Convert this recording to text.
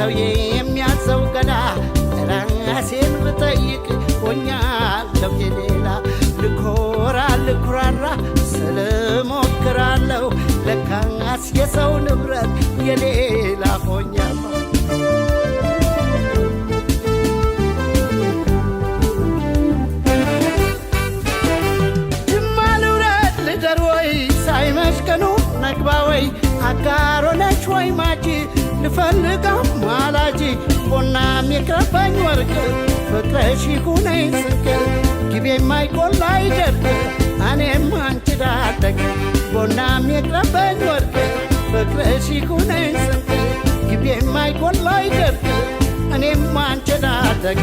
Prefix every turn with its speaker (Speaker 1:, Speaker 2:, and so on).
Speaker 1: ሰው የሚያዘው ገላ ራሴን ብጠይቅ ሆኛለሁ የሌላ ልኮራ ልኩራራ ስለሞክራለሁ ለካስ የሰው ንብረት የሌላ ሆኛለሁ ጅማልውረድ ልደር ወይ ሳይመሽቀኑ ነግባወይ አጋሮነች ወይ ማጂ ልፈልጋም ማላጂ ቦናም የቅረበኝ ወርቅ ፍቅረሽ ይሁነኝ ስንቅ ግቤ የማይቆላ ይደርቅ እኔም አንቺ ዳደግ ቦናም የቅረበኝ ወርቅ ፍቅረሽ ይሁነኝ ስንቅ ግቤ የማይቆላ ይደርቅ እኔም አንቺ ዳደግ